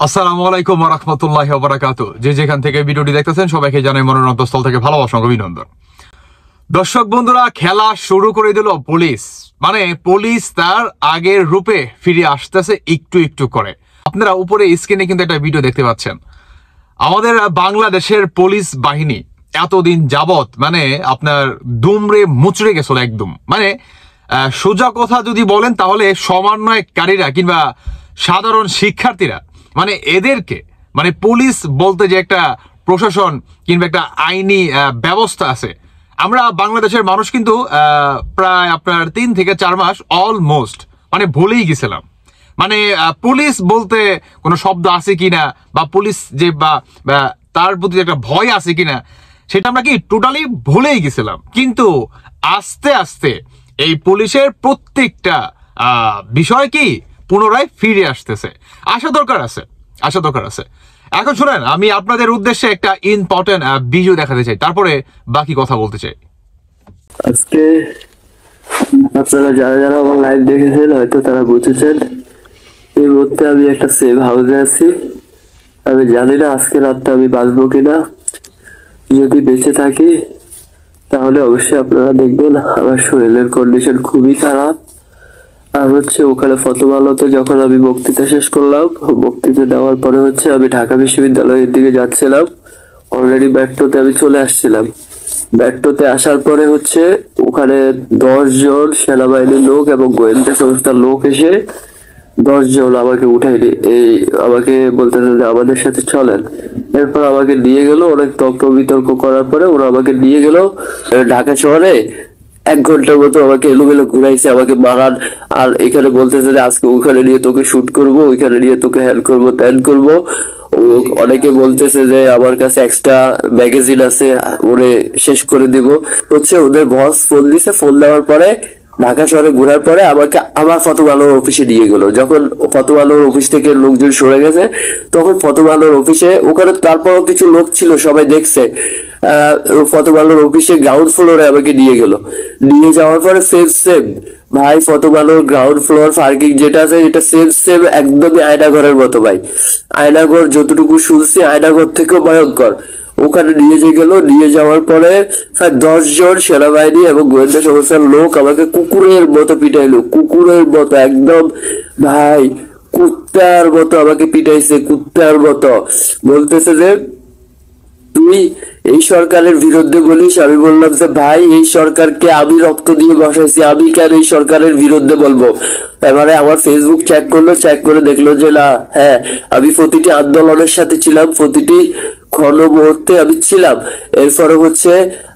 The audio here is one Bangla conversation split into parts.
আসসালামু আলাইকুম ওয়া রাহমাতুল্লাহি ওয়া বারাকাতুহু। যে যেখান থেকে ভিডিওটি দেখতেছেন সবাইকে জানাই মনের অন্তঃস্থল থেকে ভালোবাসা ও অভিনন্দন। দর্শক বন্ধুরা, খেলা শুরু করে দিল পুলিশ। মানে পুলিশ তার আগের রূপে ফিরে আসতেছে একটু একটু করে। আপনারা উপরে স্ক্রিনে কিন্তু একটা ভিডিও দেখতে পাচ্ছেন। আমাদের বাংলাদেশের পুলিশ বাহিনী এতদিন যাবত মানে আপনার দুমড়ে মুচড়ে গেছিল একদম। মানে সোজা কথা যদি বলেন তাহলে সমন্বয়কারীরা কিংবা সাধারণ শিক্ষার্থীরা মানে এদেরকে মানে পুলিশ বলতে যে একটা প্রশাসন কিংবা একটা আইনি ব্যবস্থা আছে, আমরা বাংলাদেশের মানুষ কিন্তু প্রায় আপনার 3 থেকে 4 মাস অলমোস্ট মানে ভুলেই গেছিলাম। মানে পুলিশ বলতে কোনো শব্দ আছে কিনা বা পুলিশ যে বা তার প্রতি একটা ভয় আছে কিনা সেটা আমরা কি টোটালি ভুলেই গেছিলাম। কিন্তু আস্তে আস্তে এই পুলিশের প্রত্যেকটা বিষয় কি পুনরায় ফিরে আসতেছে। আশা দরকার আছে। এখন শুনেন, আমি আপনাদের উদ্দেশ্যে একটা ইম্পর্টেন্ট ভিডিও দেখাতে চাই, তারপরে বাকি কথা বলতে চাই। আজকে আপনারা যারা যারা আমার লাইভ দেখেছেন হয়তো তারা বুঝেছেন, এই মুহূর্তে আমি একটা সেভ হাউসে আছি। আমি জানি না আজকে রাতটা আমি বাঁচবো কিনা। যদি বেঁচে থাকি তাহলে অবশ্যই আপনারা দেখবেন আমার শরীরের কন্ডিশন খুবই খারাপ। আর ওখানে ফতোয়ালোতে যখন আমি বক্তৃতা শেষ করলাম, বক্তৃতা দেওয়ার পরে আমি ঢাকা বিশ্ববিদ্যালয়ের দিকে যাচ্ছিলাম। অলরেডি মেট্রোতে আমি চলে আসছিলাম। মেট্রোতে আসার পরে ওখানে 10 জন সেনাবাহিনীর লোক এবং গোয়েন্দা সংস্থার লোক এসে 10 জন আমাকে উঠাইনি, আমাকে বলতেছে যে আমাদের সাথে চলেন। এরপর আমাকে নিয়ে গেল, অনেক তর্ক বিতর্ক করার পরে ওরা আমাকে নিয়ে গেল ঢাকা শহরে। 1 ঘন্টার মতো আমাকে এলোমেলো ঘুরাইছে, আমাকে মারান। আর এখানে বলতেছে যে আজকে ওখানে নিয়ে তোকে শুট করবো, ওইখানে নিয়ে তোকে হ্যান করবো ত্যান করবো। অনেকে বলতেছে যে আমার কাছে এক্সট্রা ম্যাগাজিন আছে, ওরে শেষ করে দিব। ওদের বস ফোন দিছে, ফোন দেওয়ার পরে ঢাকা শহরে ঘোরার পরে আমাকে আবার ফতোয়ালোর অফিসে নিয়ে গেল। যখন ফতোয়ালোর অফিস থেকে লোকজন সরে গেছে তখন ফতোয়ালোর অফিসে ওখানে তারপরও কিছু লোক ছিল, সবাই দেখছে। ফতোয়ালোর অফিসে গ্রাউন্ড ফ্লোরে আমাকে নিয়ে গেল। নিয়ে যাওয়ার পরে সেম ভাই, ফতোয়ালোর গ্রাউন্ড ফ্লোর পার্কিং যেটা আছে এটা সেম একদমই আয়নাঘরের মতো ভাই। আয়নাঘর যতটুকু শুনছি আয়নাঘর থেকেও ভয়ঙ্কর। ওখানে নিয়ে যাওয়ার পরে প্রায় 10 জন সেনাবাহিনী এবং গোয়েন্দা সংস্থার লোক আমাকে কুকুরের মতো পিটাইলো, কুকুরের মতো একদম ভাই, কুত্তার মতো আমাকে পিটাইছে, কুত্তার মতো। বলতেছে যে তুই এই সরকারের বিরুদ্ধে বলিস। আমি বললাম যে ভাই, এই সরকারকে আমি রক্ত দিয়ে বসাইছি, আমি কেন এই সরকারের বিরুদ্ধে বলবো? এবারে আমার ফেসবুক চেক করে দেখলো যে না, হ্যাঁ আমি প্রতিটি আন্দোলনের সাথে ছিলাম, প্রতিটি ক্ষণ মুহূর্তে আমি ছিলাম। এরপরে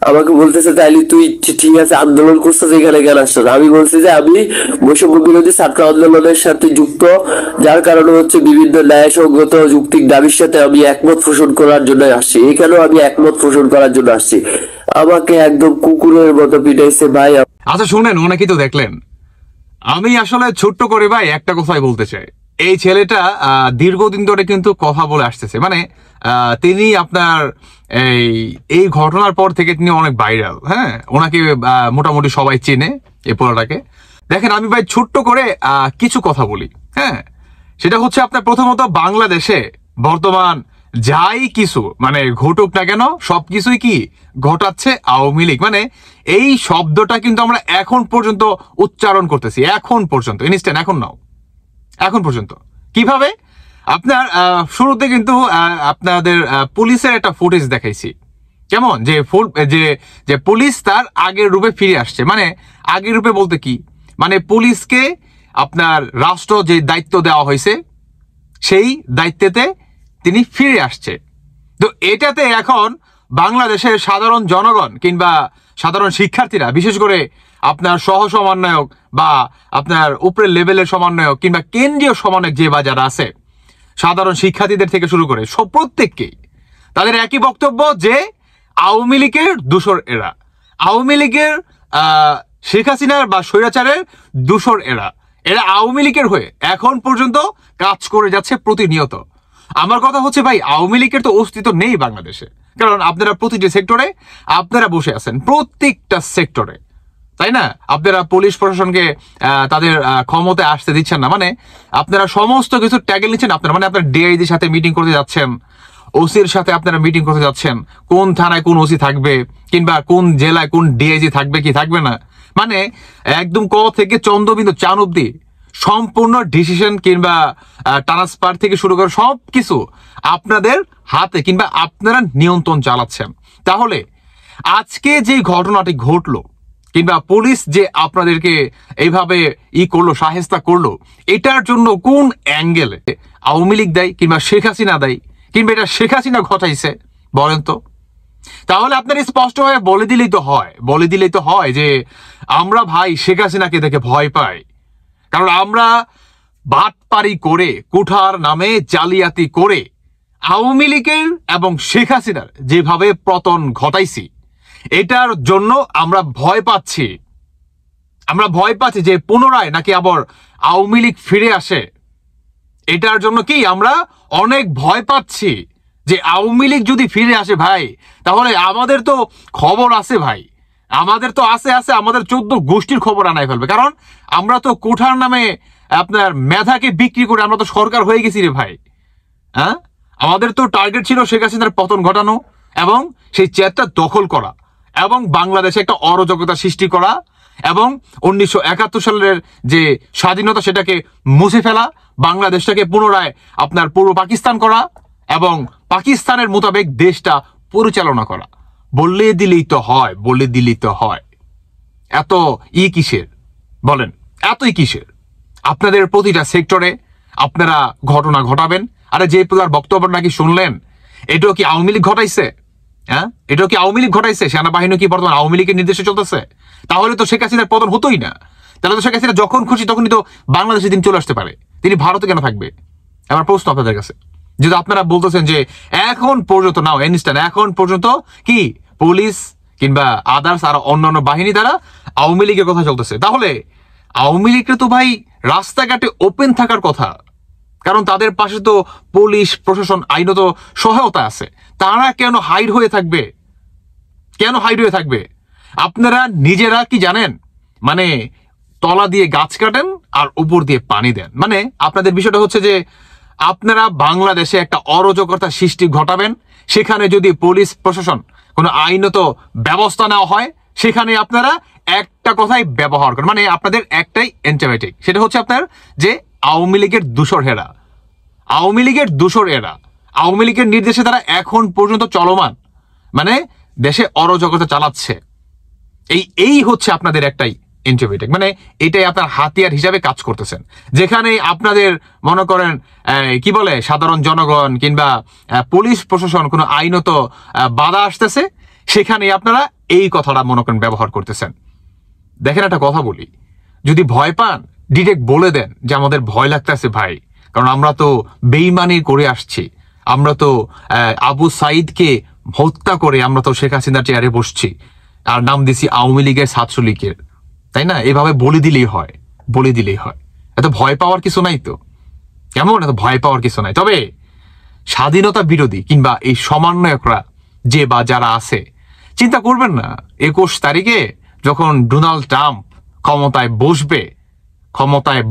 আমাকে বলতেছে তাইলে তুই ঠিক আছে আন্দোলন করছিস, এখানে কেন আসছিস? আমি বলছি যে আমি বৈষম্য বিরোধী ছাত্র আন্দোলনের সাথে যুক্ত, যার কারণে বিভিন্ন ন্যায়সঙ্গত যৌক্তিক দাবির সাথে আমি একমত পোষণ করার জন্য আসছি। এখানেও আমি একমত পোষণ করার জন্য আসছি। আমাকে একদম কুকুরের মতো পিটাইছে ভাই। আচ্ছা শুনেন, অনেকেই তো দেখলেন। আমি আসলে ছোট্ট করে ভাই একটা কথাই বলতে চাই। এই ছেলেটা দীর্ঘদিন ধরে কিন্তু কথা বলে আসতেছে। মানে তিনি আপনার এই ঘটনার পর থেকে তিনি অনেক ভাইরাল। হ্যাঁ, ওনাকে মোটামুটি সবাই চেনে এই পোলাটাকে। দেখেন, আমি ভাই ছোট্ট করে কিছু কথা বলি। হ্যাঁ, সেটা আপনার প্রথমত বাংলাদেশে বর্তমান যাই কিছু মানে ঘটুক না কেন সবকিছুই কি ঘটাচ্ছে আওয়ামী লীগ। মানে এই শব্দটা কিন্তু আমরা এখন পর্যন্ত উচ্চারণ করতেছি, এখন পর্যন্ত ইনস্ট্যান্ট, এখন পর্যন্ত কিভাবে আপনার শুরুতে কিন্তু আপনাদের পুলিশের একটা ফুটেজ দেখাইছি, কেমন যে পুলিশ তার আগের রূপে ফিরে আসছে। মানে আগের রূপে বলতে কি, মানে পুলিশকে আপনার রাষ্ট্র যে দায়িত্ব দেওয়া হয়েছে সেই দায়িত্বেতে তিনি ফিরে আসছে। তো এটাতে এখন বাংলাদেশের সাধারণ জনগণ কিংবা সাধারণ শিক্ষার্থীরা, বিশেষ করে আপনার সহ সমন্বয়ক বা আপনার উপরের লেভেলের সমন্বয়ক কিংবা কেন্দ্রীয় সমন্বয়ক যে বাজার আছে, সাধারণ শিক্ষার্থীদের থেকে শুরু করে সব প্রত্যেককেই তাদের একই বক্তব্য যে আওয়ামী লীগের দূষর এরা, আওয়ামী লীগের শেখ হাসিনার বা স্বৈরাচারের দূষর এরা আওয়ামী লীগের হয়ে এখন পর্যন্ত কাজ করে যাচ্ছে প্রতিনিয়ত। আমার কথা ভাই, আওয়ামী লীগের তো অস্তিত্ব নেই বাংলাদেশে, কারণ আপনারা প্রতিটি সেক্টরে আপনারা বসে আছেন, প্রত্যেকটা সেক্টরে তাই না? আপনারা পুলিশ প্রশাসনকে তাদের ক্ষমতায় আসতে দিচ্ছেন না, মানে আপনারা সমস্ত কিছু ট্যাগেল নিচ্ছেন আপনারা, মানে আপনারা ডিআইজির সাথে মিটিং করতে যাচ্ছেন, ওসির সাথে আপনারা মিটিং করতে যাচ্ছেন, কোন থানায় কোন ওসি থাকবে কিংবা কোন জেলায় কোন ডিআইজি থাকবে কি থাকবে না, মানে একদম ক থেকে চন্দ্রবিন্দু চান অব্দি সম্পূর্ণ ডিসিশন কিংবা ট্রান্সফার থেকে শুরু করে সবকিছু আপনাদের হাতে কিংবা আপনারা নিয়ন্ত্রণ চালাচ্ছেন। তাহলে আজকে যে ঘটনাটি ঘটলো কিংবা পুলিশ যে আপনাদেরকে এইভাবে করলো, শায়েস্তা করলো, এটার জন্য কোন অ্যাঙ্গেলে আওয়ামী লীগ দেয় কিংবা শেখ হাসিনা দেয় কিংবা এটা শেখ হাসিনা ঘটাইছে বলেন তো? তাহলে আপনার স্পষ্টভাবে বলে দিলেই তো হয় যে আমরা ভাই শেখ হাসিনাকে দেখে ভয় পাই, কারণ আমরা বাটপারি করে কুঠার নামে জালিয়াতি করে আওয়ামী লীগের এবং শেখ হাসিনার যেভাবে পতন ঘটাইছি, এটার জন্য আমরা ভয় পাচ্ছি যে পুনরায় নাকি আবার আওয়ামী লীগ ফিরে আসে। এটার জন্য কি আমরা অনেক ভয় পাচ্ছি যে আওয়ামী লীগ যদি ফিরে আসে ভাই, তাহলে আমাদের তো খবর আছে ভাই, আমাদের তো আছে আমাদের 14 গোষ্ঠীর খবর আনাই ফেলবে, কারণ আমরা তো কোঠার নামে আপনার মেধাকে বিক্রি করে আমরা তো সরকার হয়ে গেছি রে ভাই। হ্যাঁ, আমাদের তো টার্গেট ছিল শেখ হাসিনার পতন ঘটানো এবং সেই চেয়ারটা দখল করা এবং বাংলাদেশে একটা অরাজকতা সৃষ্টি করা এবং 1971 সালের যে স্বাধীনতা সেটাকে মুছে ফেলা, বাংলাদেশটাকে পুনরায় আপনার পূর্ব পাকিস্তান করা এবং পাকিস্তানের মোতাবেক দেশটা পরিচালনা করা। বলে দিলেই তো হয়। এত কিসের বলেন, এতই কিসের? আপনাদের প্রতিটা সেক্টরে আপনারা ঘটনা ঘটাবেন। আরে যে পুলার বক্তব্য নাকি শুনলেন, এটাও কি আওয়ামী লীগ ঘটাইছে? হ্যাঁ, এটাও কি আওয়ামী লীগ ঘটাইছে? সেনাবাহিনী কি বর্তমান আওয়ামী লীগের নির্দেশে চলতেছে? তাহলে তো শেখ হাসিনার পতন হতোই না। তাহলে তো শেখ হাসিনা যখন খুশি তখনই তো বাংলাদেশে তিনি চলে আসতে পারে, তিনি ভারতে কেন থাকবে? আমার প্রশ্ন আপনাদের কাছে, যদি আপনারা বলতেছেন যে এখন পর্যন্ত নাও ইনস্ট্যান্ট এখন পর্যন্ত কি পুলিশ কিংবা আদার্স আর অন্যান্য বাহিনী দ্বারা আওয়ামী লীগের কথা চলতেছে, তাহলে আওয়ামী লীগের তো ভাই রাস্তাঘাটে ওপেন থাকার কথা, কারণ তাদের পাশে তো পুলিশ প্রশাসন আইনত সহায়তা আছে। তারা কেন হাইড হয়ে থাকবে? আপনারা নিজেরা কি জানেন, মানে তলা দিয়ে গাছ কাটেন আর উপর দিয়ে পানি দেন। মানে আপনাদের বিষয়টা হচ্ছে যে আপনারা বাংলাদেশে একটা অরাজকতা সৃষ্টি ঘটাবেন, সেখানে যদি পুলিশ প্রশাসন কোনো আইনত ব্যবস্থা নেওয়া হয়, সেখানে আপনারা একটা কথাই ব্যবহার করেন, মানে আপনাদের একটাই অ্যান্টিবায়োটিক, সেটা হচ্ছে আপনার যে আওয়ামী লীগের দূষর এরা, আওয়ামী লীগের নির্দেশে তারা এখন পর্যন্ত চলমান, মানে দেশে অরাজকতা চালাচ্ছে। এই হচ্ছে আপনাদের একটাই অ্যান্টিবায়োটিক, মানে এটাই আপনার হাতিয়ার হিসাবে কাজ করতেছেন। যেখানে আপনাদের মনে করেন কি বলে সাধারণ জনগণ কিংবা পুলিশ প্রশাসন কোনো আইনত বাধা আসতেছে, সেখানে আপনারা এই কথাটা মনে করেন ব্যবহার করতেছেন। দেখেন একটা কথা বলি, যদি ভয় পান ডিরেক্ট বলে দেন যে আমাদের ভয় লাগতেছে ভাই, কারণ আমরা তো বেইমানি করে আসছি, আমরা তো আবু সাইদকে হত্যা করে আমরা তো শেখ হাসিনার চেয়ারে বসছি আর নাম দিছি আওয়ামী লীগের ছাত্রলীগের, তাই না? এভাবে বলে দিলেই হয়। এত ভয় পাওয়ার কিছু নাই তো, কেমন? এত ভয় পাওয়ার কিছু নাই। তবে স্বাধীনতা বিরোধী কিংবা এই সমন্বয়করা যে বা যারা আছে, চিন্তা করবেন না 21 তারিখে যখন ডোনাল্ড ট্রাম্প ক্ষমতায়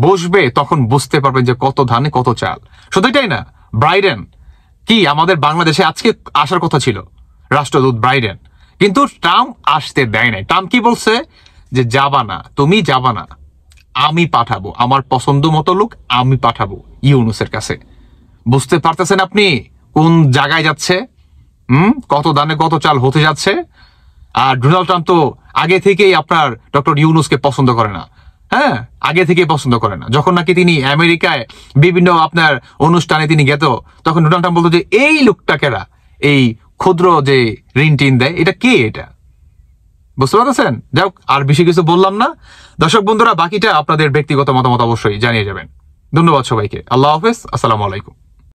বসবে তখন বুঝতে পারবেন যে কত ধানে কত চাল। শুধু এটাই না, ব্রাইডেন কি আমাদের বাংলাদেশে আজকে আসার কথা ছিল, রাষ্ট্রদূত ব্রাইডেন, কিন্তু ট্রাম্প আসতে দেয় নাই। ট্রাম্প কি বলছে যে তুমি যাবা না, আমি পাঠাবো, আমার পছন্দ মতো লোক আমি পাঠাবো ইউনূসের কাছে। বুঝতে পারতেছেন আপনি কোন জায়গায় যাচ্ছে? কত দানে কত চাল হতে যাচ্ছে। আর ডোনাল্ড ট্রাম্প তো আগে থেকেই আপনার ডক্টর ইউনূসকে পছন্দ করে না। হ্যাঁ, আগে থেকেই পছন্দ করে না। যখন নাকি তিনি আমেরিকায় বিভিন্ন আপনার অনুষ্ঠানে তিনি গেত, তখন ডোনাল্ড ট্রাম্প বলতো যে এই লোকটাকেরা এই ক্ষুদ্র যে ঋণ টিন দেয়, এটা কে? এটা বুঝতে পারতেছেন? যাই হোক, আর বেশি কিছু বললাম না। দর্শক বন্ধুরা, বাকিটা আপনাদের ব্যক্তিগত মতামত অবশ্যই জানিয়ে যাবেন। ধন্যবাদ সবাইকে। আল্লাহ হাফেজ, আসসালামু আলাইকুম।